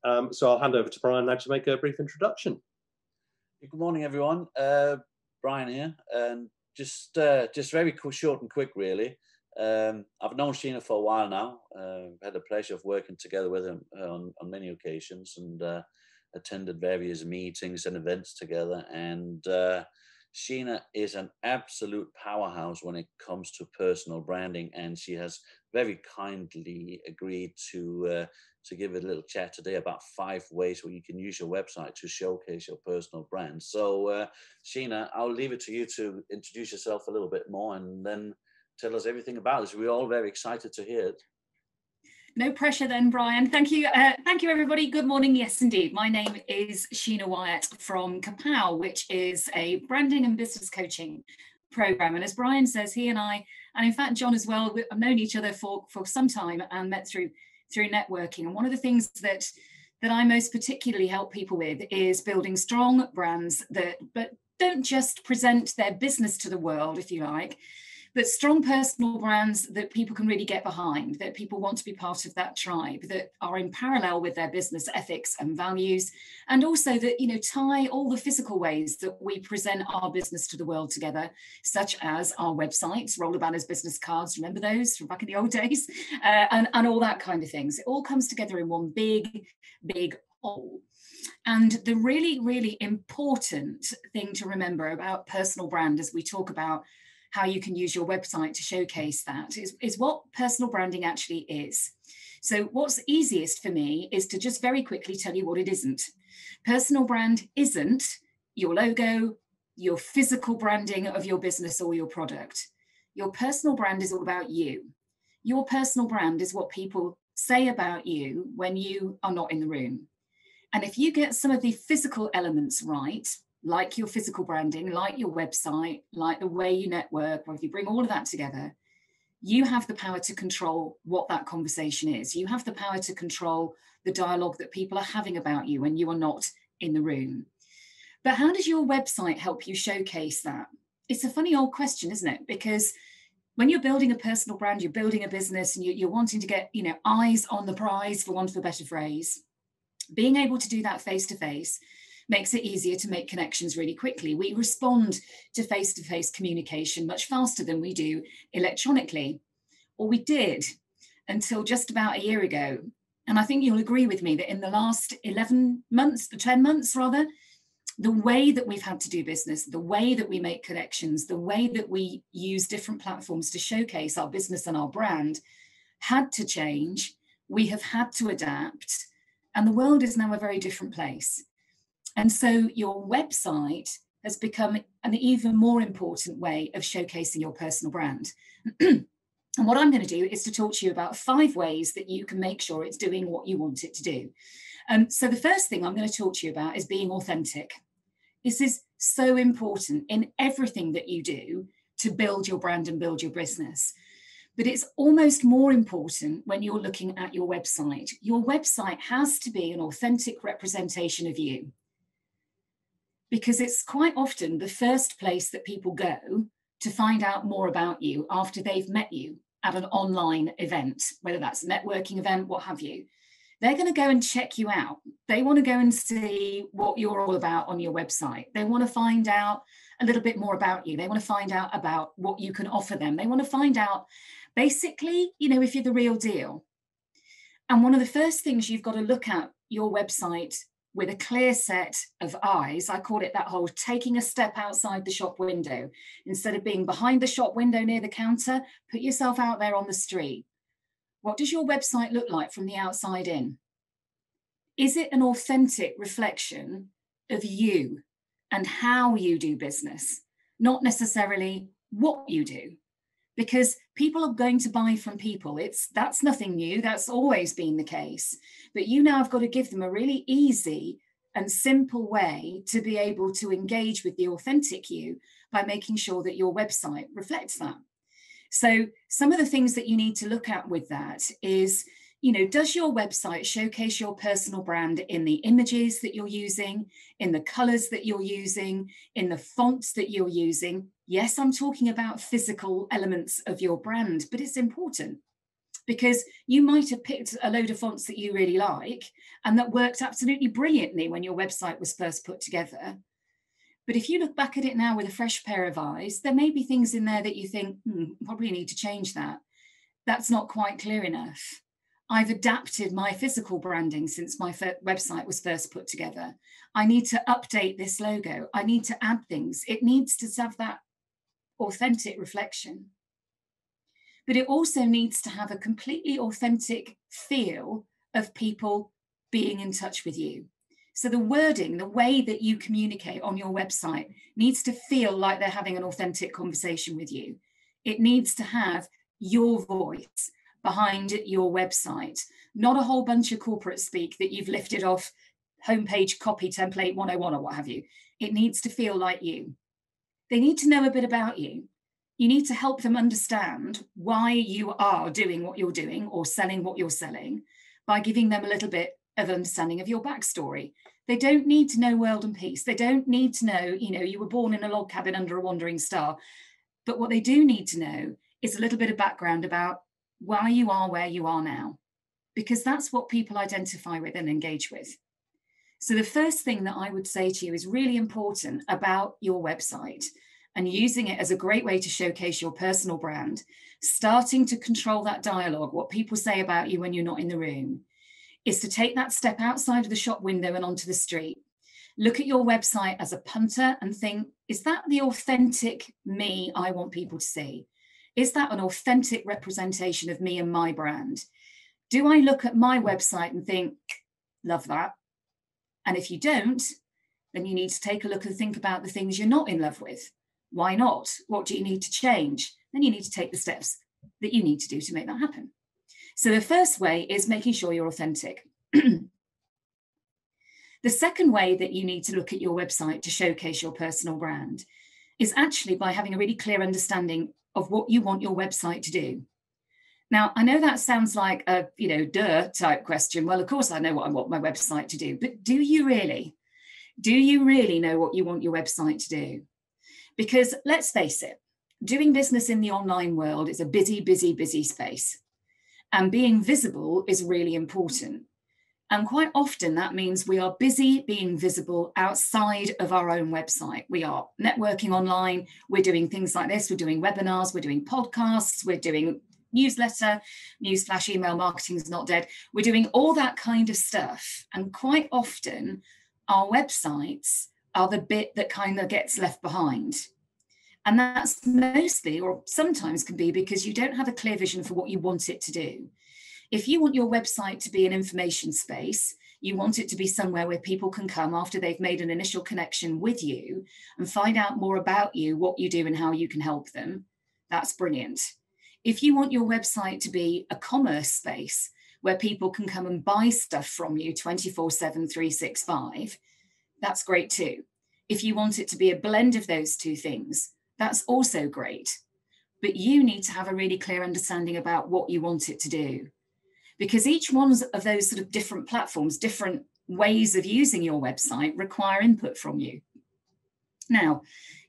So I'll hand over to Brian now to make a brief introduction. Good morning, everyone. Brian here, and just very short and quick, really. I've known Sheena for a while now. Had the pleasure of working together with him on many occasions, and attended various meetings and events together. And Sheena is an absolute powerhouse when it comes to personal branding, and she has very kindly agreed to give a little chat today about 5 ways where you can use your website to showcase your personal brand. So, Sheena, I'll leave it to you to introduce yourself a little bit more and then tell us everything about this. We're all very excited to hear it. No pressure then, Brian. Thank you. Thank you, everybody. Good morning. Yes, indeed. My name is Sheena Wyatt from Kapow, which is a branding and business coaching program. And as Brian says, he and I, and in fact, John as well, have known each other for some time and met through networking. And one of the things that I most particularly help people with is building strong brands that don't just present their business to the world, if you like, but strong personal brands that people can really get behind, that people want to be part of that tribe, that are in parallel with their business ethics and values, and also that, tie all the physical ways that we present our business to the world together, such as our websites, roller banners, business cards, remember those from back in the old days, and all that kind of things. It all comes together in one big whole. And the really, really important thing to remember about personal brand as we talk about how you can use your website to showcase that is what personal branding actually is. So what's easiest for me is to just very quickly tell you what it isn't. Personal brand isn't your logo, your physical branding of your business or your product. Your personal brand is all about you. Your personal brand is what people say about you when you are not in the room. And if you get some of the physical elements right, like your physical branding, like your website, like the way you network, or if you bring all of that together, you have the power to control what that conversation is. You have the power to control the dialogue that people are having about you when you are not in the room. But how does your website help you showcase that? It's a funny old question, isn't it? Because when you're building a personal brand, you're building a business and you're wanting to get, eyes on the prize, for want of a better phrase, being able to do that face-to-face makes it easier to make connections really quickly. We respond to face-to-face communication much faster than we do electronically, or we did until just about a year ago. And I think you'll agree with me that in the last 10 months rather, the way that we've had to do business, the way that we make connections, the way that we use different platforms to showcase our business and our brand had to change. We have had to adapt, and the world is now a very different place. And so your website has become an even more important way of showcasing your personal brand. And what I'm going to do is to talk to you about 5 ways that you can make sure it's doing what you want it to do. So the first thing I'm going to talk to you about is being authentic. This is so important in everything that you do to build your brand and build your business. But it's almost more important when you're looking at your website. Your website has to be an authentic representation of you, because it's quite often the first place that people go to find out more about you after they've met you at an online event, whether that's a networking event, what have you. They're going to go and check you out. They want to go and see what you're all about on your website. They want to find out a little bit more about you. They want to find out about what you can offer them. They want to find out, basically, if you're the real deal. And one of the first things you've got to look at your website with a clear set of eyes, I call it that whole taking a step outside the shop window. Instead of being behind the shop window near the counter, put yourself out there on the street. What does your website look like from the outside in? Is it an authentic reflection of you and how you do business, not necessarily what you do? Because people are going to buy from people. That's nothing new. That's always been the case. But you now have got to give them a really easy and simple way to be able to engage with the authentic you by making sure that your website reflects that. So some of the things that you need to look at with that is, does your website showcase your personal brand in the images that you're using, in the colors that you're using, in the fonts that you're using? Yes, I'm talking about physical elements of your brand, but it's important. because you might have picked a load of fonts that you really like and that worked absolutely brilliantly when your website was first put together. But if you look back at it now with a fresh pair of eyes, there may be things in there that you think, probably need to change that. That's not quite clear enough. I've adapted my physical branding since my website was first put together. I need to update this logo. I need to add things. It needs to have that authentic reflection. But it also needs to have a completely authentic feel of people being in touch with you. So the wording, the way that you communicate on your website needs to feel like they're having an authentic conversation with you. It needs to have your voice behind your website, not a whole bunch of corporate speak that you've lifted off homepage copy template 101 or what have you. It needs to feel like you. They need to know a bit about you. You need to help them understand why you are doing what you're doing or selling what you're selling by giving them a little bit of understanding of your backstory. They don't need to know world and peace. They don't need to know, you were born in a log cabin under a wandering star. But what they do need to know is a little bit of background about why you are where you are now, because that's what people identify with and engage with. So the first thing that I would say to you is really important about your website and using it as a great way to showcase your personal brand, starting to control that dialogue, what people say about you when you're not in the room, is to take that step outside of the shop window and onto the street. Look at your website as a punter and think, is that the authentic me I want people to see? Is that an authentic representation of me and my brand? Do I look at my website and think, love that? And if you don't, then you need to take a look and think about the things you're not in love with. Why not? What do you need to change? Then you need to take the steps that you need to do to make that happen. So the first way is making sure you're authentic. The second way that you need to look at your website to showcase your personal brand is actually by having a really clear understanding of what you want your website to do. Now, I know that sounds like a, duh type question. Well, of course I know what I want my website to do, but do you really? Do you really know what you want your website to do? Because let's face it, doing business in the online world is a busy, busy, busy space. And being visible is really important. And quite often that means we are busy being visible outside of our own website. We are networking online. We're doing things like this. We're doing webinars. We're doing podcasts. We're doing newsletter, newsflash, email marketing is not dead. We're doing all that kind of stuff. And quite often our websites are the bit that kind of gets left behind. And that's mostly, or sometimes can be, because you don't have a clear vision for what you want it to do. If you want your website to be an information space, you want it to be somewhere where people can come after they've made an initial connection with you and find out more about you, what you do and how you can help them, that's brilliant. If you want your website to be a commerce space where people can come and buy stuff from you 24/7, 365, that's great too. If you want it to be a blend of those two things, that's also great. But you need to have a really clear understanding about what you want it to do. Because each one of those sort of different platforms, different ways of using your website require input from you. Now,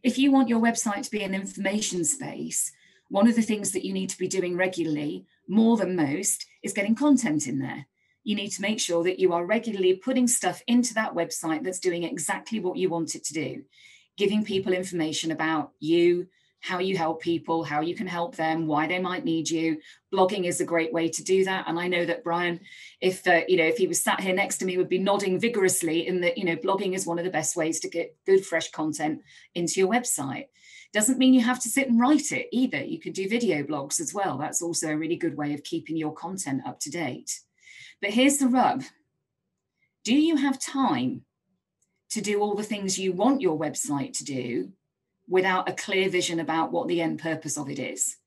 if you want your website to be an information space, one of the things that you need to be doing regularly, more than most, is getting content in there. You need to make sure that you are regularly putting stuff into that website that's doing exactly what you want it to do, giving people information about you, how you help people, how you can help them, why they might need you. Blogging is a great way to do that. And I know that Brian, if he was sat here next to me, would be nodding vigorously in that, blogging is one of the best ways to get good, fresh content into your website. Doesn't mean you have to sit and write it either. You could do video blogs as well. That's also a really good way of keeping your content up to date. But here's the rub. Do you have time to do all the things you want your website to do without a clear vision about what the end purpose of it is?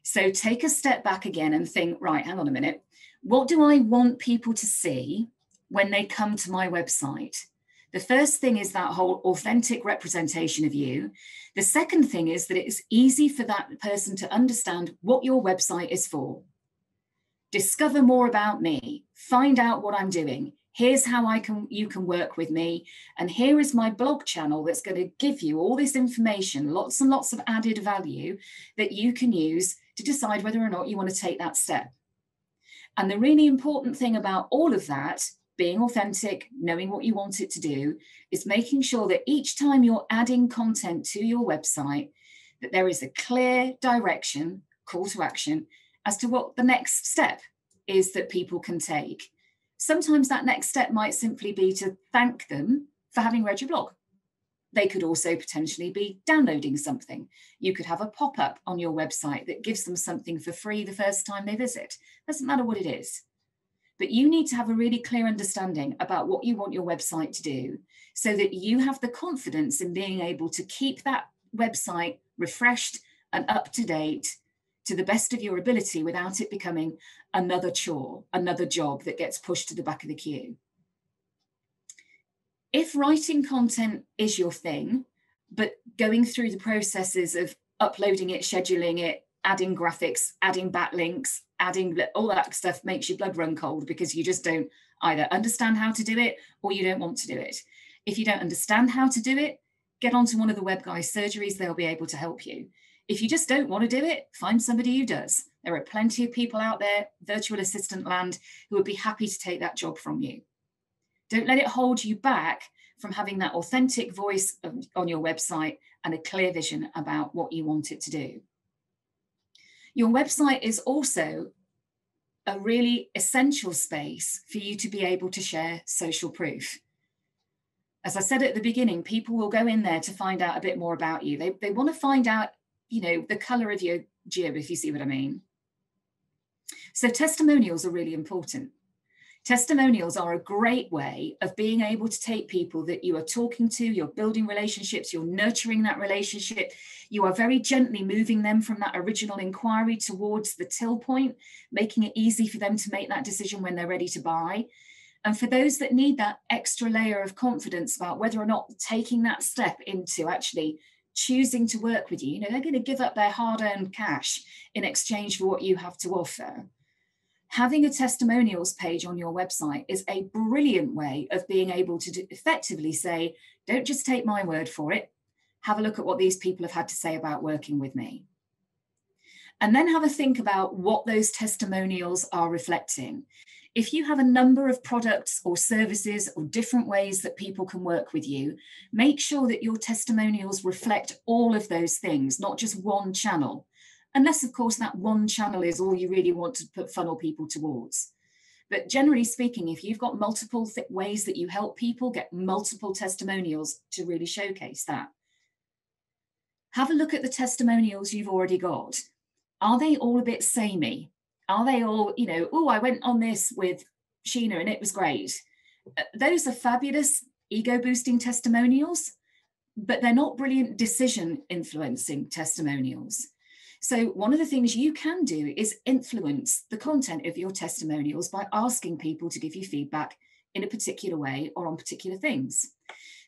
So take a step back again and think, right, hang on a minute. What do I want people to see when they come to my website? The first thing is that whole authentic representation of you. The second thing is that it's easy for that person to understand what your website is for. Discover more about me. Find out what I'm doing. Here's how you can work with me. And here is my blog channel that's going to give you all this information, lots and lots of added value that you can use to decide whether or not you want to take that step. And the really important thing about all of that, being authentic, knowing what you want it to do, is making sure that each time you're adding content to your website, that there is a clear direction, call to action, as to what the next step is that people can take. Sometimes that next step might simply be to thank them for having read your blog. They could also potentially be downloading something. You could have a pop-up on your website that gives them something for free the first time they visit. Doesn't matter what it is. But you need to have a really clear understanding about what you want your website to do so that you have the confidence in being able to keep that website refreshed and up to date to the best of your ability without it becoming another chore, another job that gets pushed to the back of the queue. If writing content is your thing, but going through the processes of uploading it, scheduling it, adding graphics, adding backlinks, adding all that stuff makes your blood run cold because you just don't either understand how to do it or you don't want to do it. If you don't understand how to do it, get onto one of the web guys' surgeries, they'll be able to help you. If you just don't want to do it, find somebody who does. There are plenty of people out there, virtual assistant land, who would be happy to take that job from you. Don't let it hold you back from having that authentic voice on your website and a clear vision about what you want it to do. Your website is also a really essential space for you to be able to share social proof. As I said at the beginning, people will go in there to find out a bit more about you. They want to find out, you know, the color of your jib, if you see what I mean. So testimonials are really important. Testimonials are a great way of being able to take people that you are talking to, you're building relationships, you're nurturing that relationship, you are very gently moving them from that original inquiry towards the till point, making it easy for them to make that decision when they're ready to buy. And for those that need that extra layer of confidence about whether or not taking that step into actually choosing to work with you, you know, they're going to give up their hard-earned cash in exchange for what you have to offer. Having a testimonials page on your website is a brilliant way of being able to effectively say, don't just take my word for it, have a look at what these people have had to say about working with me. And then have a think about what those testimonials are reflecting. If you have a number of products or services or different ways that people can work with you, make sure that your testimonials reflect all of those things, not just one channel. Unless, of course, that one channel is all you really want to funnel people towards. But generally speaking, if you've got multiple ways that you help people, get multiple testimonials to really showcase that. Have a look at the testimonials you've already got. Are they all a bit samey? Are they all, you know, oh, I went on this with Sheena and it was great. Those are fabulous ego-boosting testimonials, but they're not brilliant decision-influencing testimonials. So one of the things you can do is influence the content of your testimonials by asking people to give you feedback in a particular way or on particular things.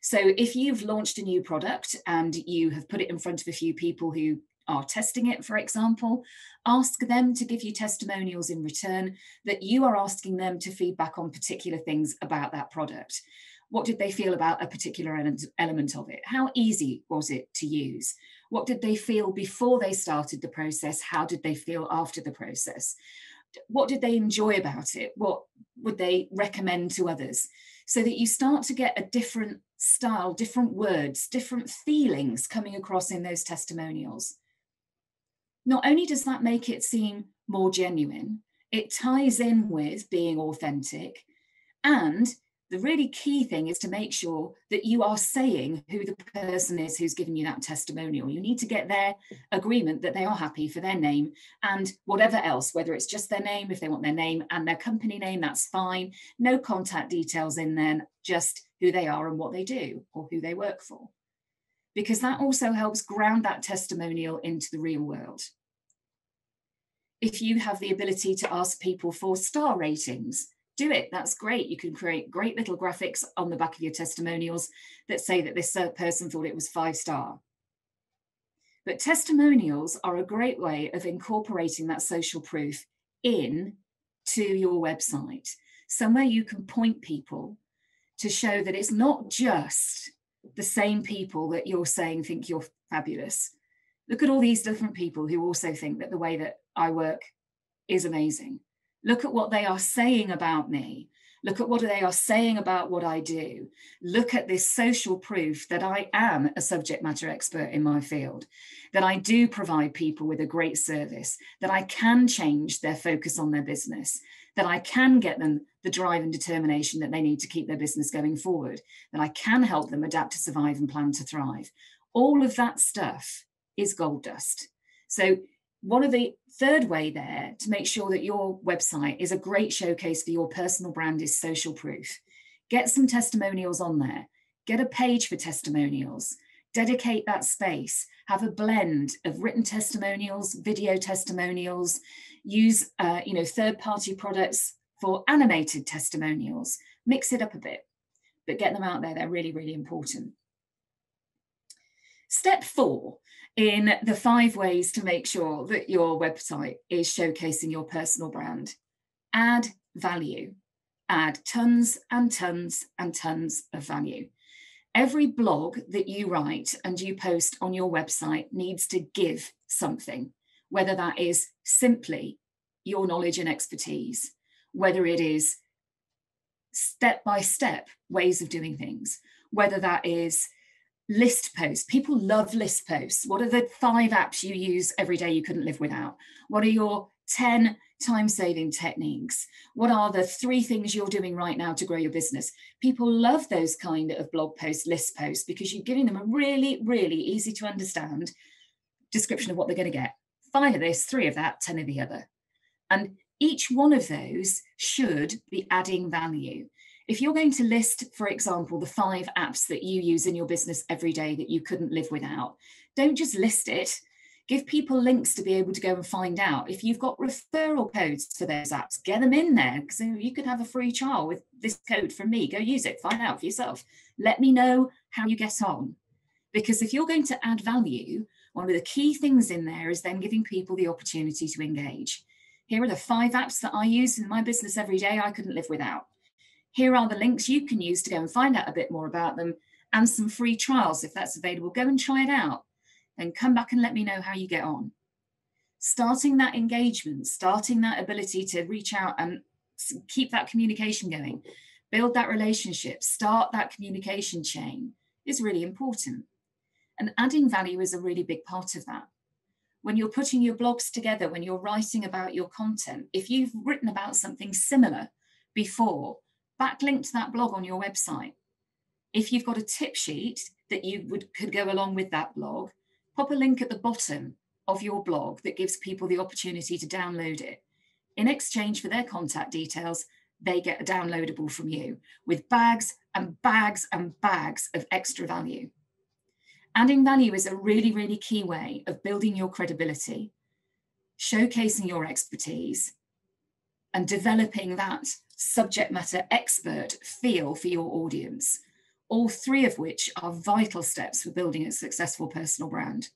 So if you've launched a new product and you have put it in front of a few people who are testing it, for example, ask them to give you testimonials in return that you are asking them to feedback on particular things about that product. What did they feel about a particular element of it? How easy was it to use? What did they feel before they started the process? How did they feel after the process? What did they enjoy about it? What would they recommend to others? So that you start to get a different style, different words, different feelings coming across in those testimonials. Not only does that make it seem more genuine, it ties in with being authentic, and the really key thing is to make sure that you are saying who the person is who's giving you that testimonial. You need to get their agreement that they are happy for their name and whatever else, whether it's just their name, if they want their name and their company name, that's fine. No contact details in there, just who they are and what they do or who they work for. Because that also helps ground that testimonial into the real world. If you have the ability to ask people for star ratings, do it. That's great. You can create great little graphics on the back of your testimonials that say that this person thought it was 5-star. But testimonials are a great way of incorporating that social proof in to your website. somewhere you can point people to show that it's not just the same people that you're saying think you're fabulous. Look at all these different people who also think that the way that I work is amazing. Look at what they are saying about me. Look at what they are saying about what I do. Look at this social proof that I am a subject matter expert in my field, that I do provide people with a great service, that I can change their focus on their business, that I can get them the drive and determination that they need to keep their business going forward, that I can help them adapt to survive and plan to thrive. All of that stuff is gold dust. So one of the third way there to make sure that your website is a great showcase for your personal brand is social proof. Get some testimonials on there. Get a page for testimonials. Dedicate that space. Have a blend of written testimonials, video testimonials. Use third-party products for animated testimonials. Mix it up a bit, but get them out there. They're really, really important. Step 4 in the 5 ways to make sure that your website is showcasing your personal brand. Add value. Add tons and tons and tons of value. Every blog that you write and you post on your website needs to give something, whether that is simply your knowledge and expertise, whether it is step-by-step ways of doing things, whether that is list posts. People love list posts. What are the 5 apps you use every day you couldn't live without? What are your 10 time-saving techniques? What are the 3 things you're doing right now to grow your business? People love those kind of blog posts, list posts, because you're giving them a really, really easy to understand description of what they're going to get. 5 of this, 3 of that, 10 of the other. And each one of those should be adding value. If you're going to list, for example, the 5 apps that you use in your business every day that you couldn't live without, don't just list it. Give people links to be able to go and find out. If you've got referral codes for those apps, get them in there, because you could have a free trial with this code from me. Go use it, find out for yourself. Let me know how you get on. Because if you're going to add value, one of the key things in there is then giving people the opportunity to engage. Here are the 5 apps that I use in my business every day I couldn't live without. Here are the links you can use to go and find out a bit more about them, and some free trials if that's available. Go and try it out and come back and let me know how you get on. Starting that engagement, starting that ability to reach out and keep that communication going, build that relationship, start that communication chain is really important. And adding value is a really big part of that. When you're putting your blogs together, when you're writing about your content, if you've written about something similar before, backlink to that blog on your website. If you've got a tip sheet that could go along with that blog, pop a link at the bottom of your blog that gives people the opportunity to download it. In exchange for their contact details, they get a downloadable from you with bags and bags and bags of extra value. Adding value is a really, really key way of building your credibility, showcasing your expertise, and developing that subject matter expert feel for your audience, all 3 of which are vital steps for building a successful personal brand.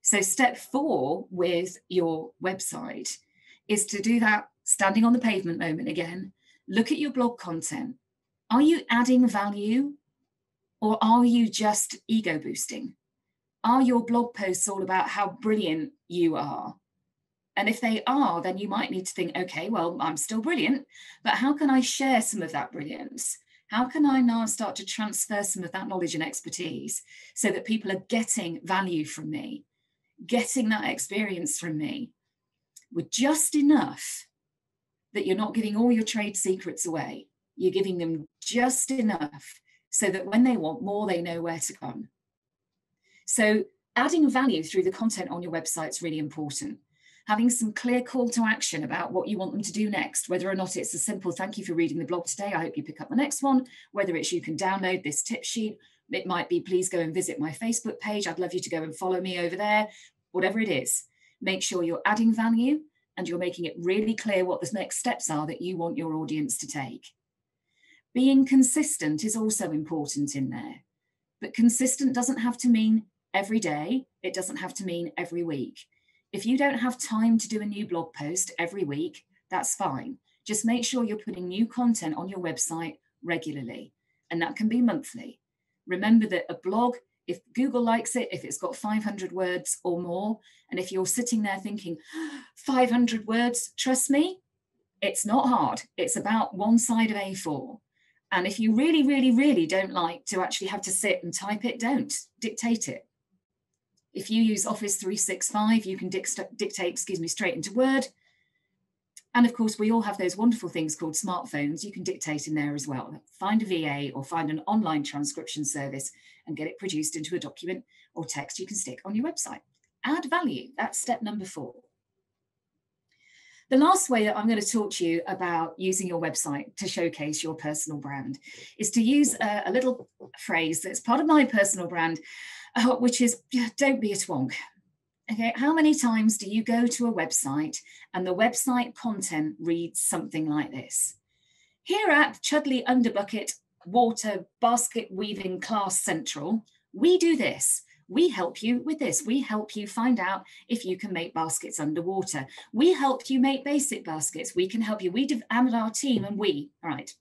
So step 4 with your website is to do that standing on the pavement moment again. Look at your blog content. Are you adding value, or are you just ego boosting? Are your blog posts all about how brilliant you are? And if they are, then you might need to think, okay, well, I'm still brilliant, but how can I share some of that brilliance? How can I now start to transfer some of that knowledge and expertise so that people are getting value from me, getting that experience from me with just enough that you're not giving all your trade secrets away. You're giving them just enough so that when they want more, they know where to come. So adding value through the content on your website is really important. Having some clear call to action about what you want them to do next, whether or not it's a simple thank you for reading the blog today, I hope you pick up the next one, whether it's you can download this tip sheet, it might be please go and visit my Facebook page, I'd love you to go and follow me over there, whatever it is. Make sure you're adding value and you're making it really clear what the next steps are that you want your audience to take. Being consistent is also important in there, but consistent doesn't have to mean every day, it doesn't have to mean every week. If you don't have time to do a new blog post every week, that's fine. Just make sure you're putting new content on your website regularly, and that can be monthly. Remember that a blog, if Google likes it, if it's got 500 words or more, and if you're sitting there thinking, 500 words, trust me, it's not hard. It's about one side of A4. And if you really, really, really don't like to actually have to sit and type it, don't. Dictate it. If you use Office 365, you can dictate, straight into Word. And of course, we all have those wonderful things called smartphones. You can dictate in there as well. Find a VA or find an online transcription service and get it produced into a document or text you can stick on your website. Add value. That's step number 4. The last way that I'm going to talk to you about using your website to showcase your personal brand is to use a little phrase that's part of my personal brand, which is, don't be a twonk. Okay, how many times do you go to a website and the website content reads something like this? Here at Chudley Underbucket Water Basket Weaving Class Central, we do this. We help you with this. We help you find out if you can make baskets underwater. We help you make basic baskets. We can help you. We and our team and we. All right.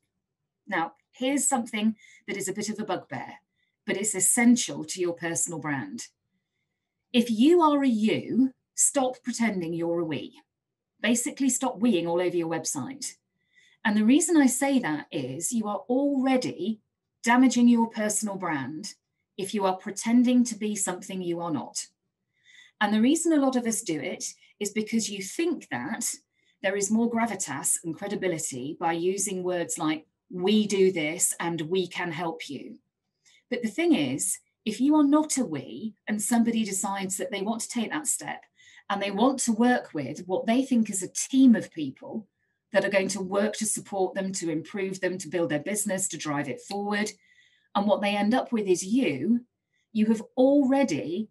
Now, here's something that is a bit of a bugbear, but it's essential to your personal brand. If you are a you, stop pretending you're a we. Basically, stop weing all over your website. And the reason I say that is you are already damaging your personal brand if you are pretending to be something you are not. And the reason a lot of us do it is because you think that there is more gravitas and credibility by using words like, we do this and we can help you. But the thing is, if you are not a we and somebody decides that they want to take that step and they want to work with what they think is a team of people that are going to work to support them, to improve them, to build their business, to drive it forward, and what they end up with is you have already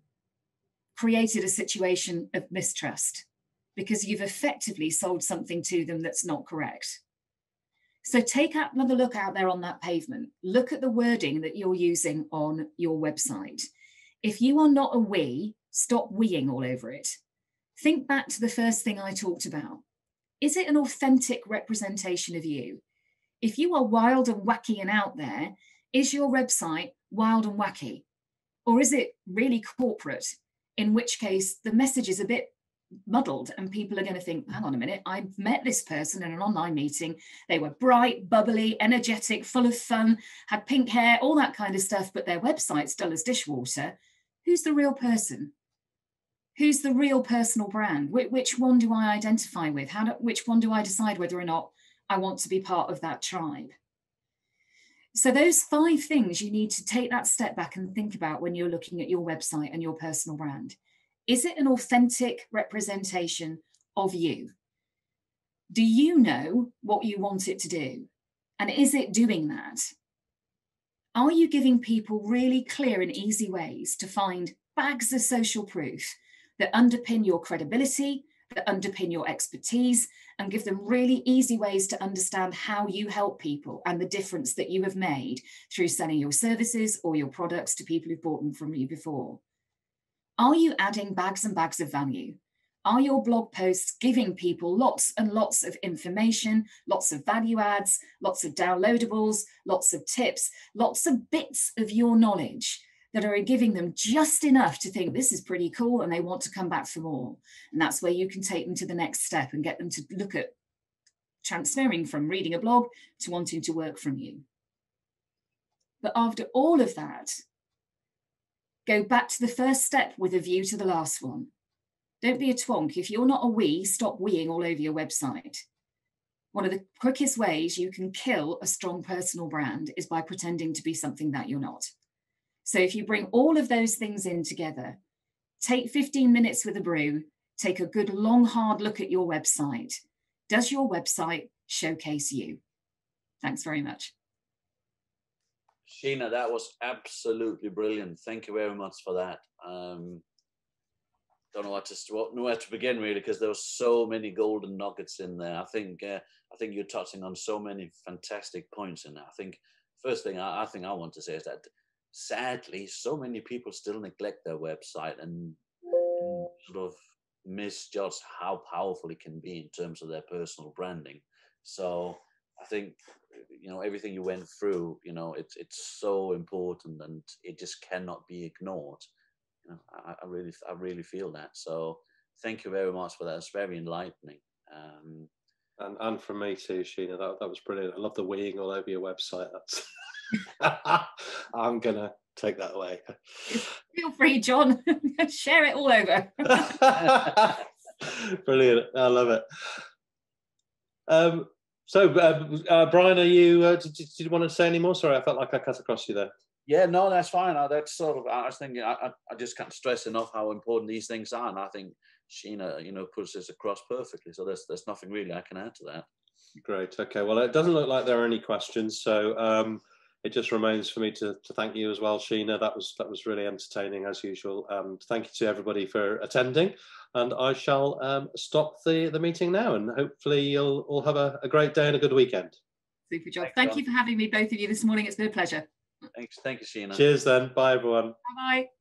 created a situation of mistrust because you've effectively sold something to them that's not correct. So take another look out there on that pavement. Look at the wording that you're using on your website. If you are not a we, stop weing all over it. Think back to the first thing I talked about. Is it an authentic representation of you? If you are wild and wacky and out there, is your website wild and wacky? Or is it really corporate? In which case the message is a bit muddled and people are going to think, hang on a minute, I met this person in an online meeting. They were bright, bubbly, energetic, full of fun, had pink hair, all that kind of stuff, but their website's dull as dishwater. Who's the real person? Who's the real personal brand? Which one do I identify with? Which one do I decide whether or not I want to be part of that tribe? So those 5 things you need to take that step back and think about when you're looking at your website and your personal brand. Is it an authentic representation of you? Do you know what you want it to do? And is it doing that? Are you giving people really clear and easy ways to find bags of social proof that underpin your credibility, that underpin your expertise, and give them really easy ways to understand how you help people and the difference that you have made through selling your services or your products to people who've bought them from you before? Are you adding bags and bags of value? Are your blog posts giving people lots and lots of information, lots of value adds, lots of downloadables, lots of tips, lots of bits of your knowledge that are giving them just enough to think this is pretty cool and they want to come back for more? And that's where you can take them to the next step and get them to look at transferring from reading a blog to wanting to work from you. But after all of that, go back to the first step with a view to the last one. Don't be a twonk. If you're not a we, stop weing all over your website. One of the quickest ways you can kill a strong personal brand is by pretending to be something that you're not. So if you bring all of those things in together, take 15 minutes with a brew, take a good long, hard look at your website. Does your website showcase you? Thanks very much. Sheena, that was absolutely brilliant. Thank you very much for that. Don't know where to begin really, because there were so many golden nuggets in there. I think you're touching on so many fantastic points in there. I think first thing I want to say is that sadly, so many people still neglect their website and sort of misjudge how powerful it can be in terms of their personal branding. So I think, you know, everything you went through, you know, it's so important, and it just cannot be ignored. You know, I really feel that. So thank you very much for that. It's very enlightening. And from me too, Sheena, that was brilliant. I love the weeing all over your website. That's I'm gonna take that away. Feel free, John. Share it all over. Brilliant. I love it. So, Brian, are you? Did you want to say any more? Sorry, I felt like I cut across you there. Yeah, no, that's fine. That's sort of, I was thinking, I just can't stress enough how important these things are, and I think Sheena, you know, puts this across perfectly. So there's nothing really I can add to that. Great. Okay. Well, it doesn't look like there are any questions, so it just remains for me to thank you as well, Sheena. That was really entertaining as usual. Thank you to everybody for attending, and I shall stop the meeting now, and hopefully you'll all have a great day and a good weekend. Super job. Thank you for having me, both of you, this morning. It's been a pleasure. Thanks. Thank you, Sheena. Cheers then. Bye, everyone. Bye-bye.